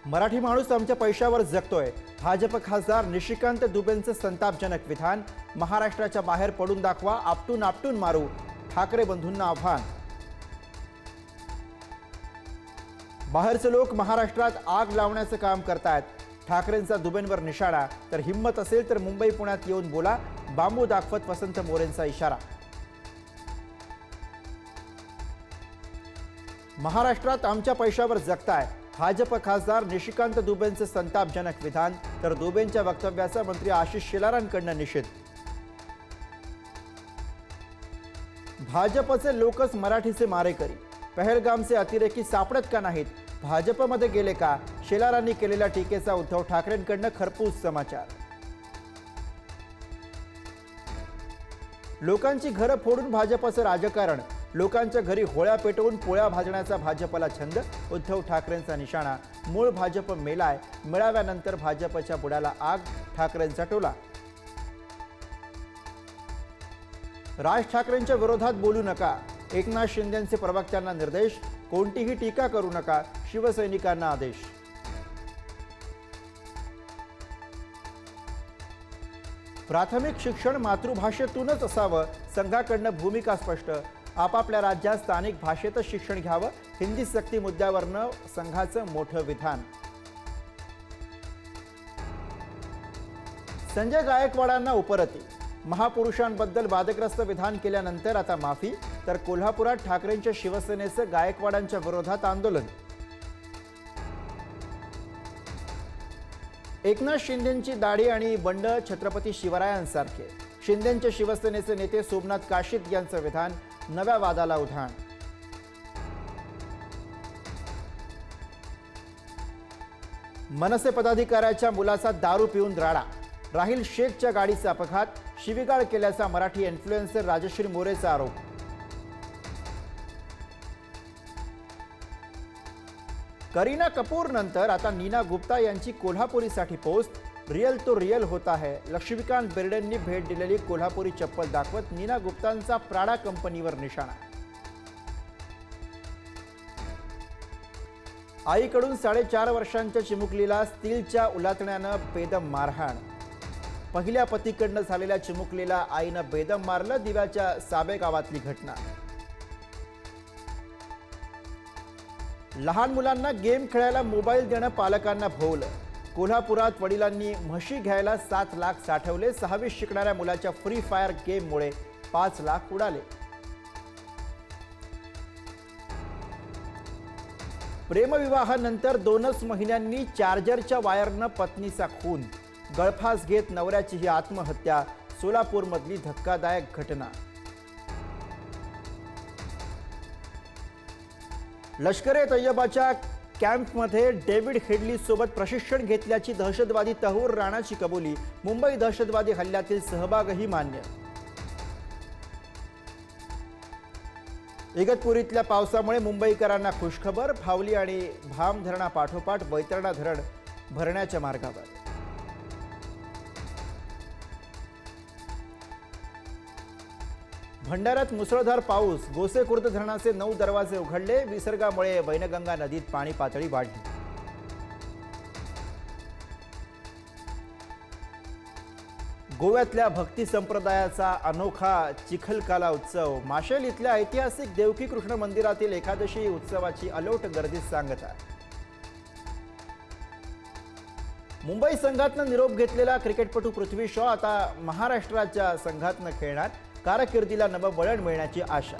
मराठी माणूस आमच्या पैशावर जगतोय. भाजप खासदार निशिकांत दुबेंचं संतापजनक विधान. महाराष्ट्राच्या बाहेर पडून दाखवा, आपटून आपटून मारू, ठाकरे बंधूंना आव्हान. बाहेरचे लोक महाराष्ट्रात आग लावण्याचं काम करतायत. ठाकरेंचा दुबेंवर निशाणा. तर हिम्मत असेल तर मुंबई पुण्यात येऊन बोला, बांबू दाखवत वसंत मोरेंचा इशारा. महाराष्ट्रात आमच्या पैशावर जगताय. भाजप खासदार निशिकांत दुबेंचं संतापजनक विधान. तर दुबेंच्या वक्तव्याचा मंत्री आशिष शेलारांकडून निषेध. भाजपचे लोकच मराठीचे मारेकरी. पहलगामचे अतिरेकी सापडत का नाहीत? भाजपमध्ये गेले का? शेलारांनी केलेल्या टीकेचा उद्धव ठाकरेंकडून खरपूस समाचार. लोकांची घरं फोडून भाजपचं राजकारण. लोकांच्या घरी होळ्या पेटवून पोळ्या भाजण्याचा भाजपला छंद. उद्धव ठाकरेंचा निशाणा. मूळ भाजप मेलाय. मेळाव्यानंतर भाजपच्या बुडाला आग. ठाकरेंचा टोला. राज ठाकरेंच्या विरोधात बोलू नका. एकनाथ शिंदेंचे प्रवक्त्यांना निर्देश. कोणतीही टीका करू नका, शिवसैनिकांना आदेश. प्राथमिक शिक्षण मातृभाषेतूनच असावं, संघाकडनं भूमिका स्पष्ट. आपापल्या राज्यात स्थानिक भाषेतच शिक्षण घ्यावं, हिंदी सक्ती मुद्द्यावरनं संघाचं मोठं विधान. संजय गायकवाडांना उपरती. महापुरुषांबद्दल वादग्रस्त विधान केल्यानंतर आता माफी. तर कोल्हापुरात ठाकरेंच्या शिवसेनेचं गायकवाडांच्या विरोधात आंदोलन. एकनाथ शिंदेंची दाढी आणि बंड छत्रपती शिवरायांसारखे. शिंदेंच्या शिवसेनेचे नेते सोमनाथ काशीद यांचं विधान. नव्या वादाला उधाण. मनसे पदाधिकाऱ्याच्या मुलाचा दारू पिऊन राडा. राहिल शेखच्या गाडीचा अपघात. शिवीगाळ केल्याचा मराठी इन्फ्लुएन्सर राजश्री मोरेचा आरोप. करीना कपूर नंतर आता नीना गुप्ता यांची कोल्हापुरीसाठी पोस्ट. रियल तो रियल होता है. लक्ष्मीकांत बेर्डेंनी भेट दिलेली कोल्हापुरी चप्पल दाखवत नीना गुप्तांचा प्राडा कंपनीवर निशाणा. आईकडून 4.5 वर्षांच्या चिमुकलीला स्टीलच्या उलातण्यानं बेदम मारहाण. पहिल्या पतीकडनं झालेल्या चिमुकलीला आईनं बेदम मारलं. दिव्याच्या साबे गावातली घटना. लहान मुलांना गेम खेळायला मोबाईल देणं पालकांना भोवलं. कोल्हापुरात वडिलांनी म्हशी घ्यायला 7 लाख साठवले. 6वीत शिकणाऱ्या मुलाच्या फ्री फायर गेममुळे 5 लाख उडाले. प्रेमविवाहानंतर 2च महिन्यांनी चार्जरच्या वायरनं पत्नीचा खून. गळफास घेत नवऱ्याची ही आत्महत्या. सोलापूरमधली धक्कादायक घटना. लष्कर-ए तय्यबाच्या कॅम्पमध्ये डेव्हिड हेडली सोबत प्रशिक्षण घेतल्याची दहशतवादी तहूर राणाची कबुली. मुंबई दहशतवादी हल्ल्यातील सहभागही मान्य. इगतपुरीतल्या पावसामुळे मुंबईकरांना खुशखबर. भावली आणि भाम धरणापाठोपाठ वैतरणा धरण भरण्याच्या मार्गावर. भंडाऱ्यात मुसळधार पाऊस. गोसेखुर्द धरणाचे 9 दरवाजे उघडले. विसर्गामुळे वैनगंगा नदीत पाणी पातळी वाढली. गोव्यातल्या भक्ती संप्रदायाचा अनोखा चिखलकाला उत्सव. माशेल इथल्या ऐतिहासिक देवकी कृष्ण मंदिरातील एकादशी उत्सवाची अलोट गर्दीत सांगता. मुंबई संघातनं निरोप घेतलेला क्रिकेटपटू पृथ्वी शॉ आता महाराष्ट्राच्या संघातनं खेळणार. कारकिर्दीला नवं वळण मिळण्याची आशा.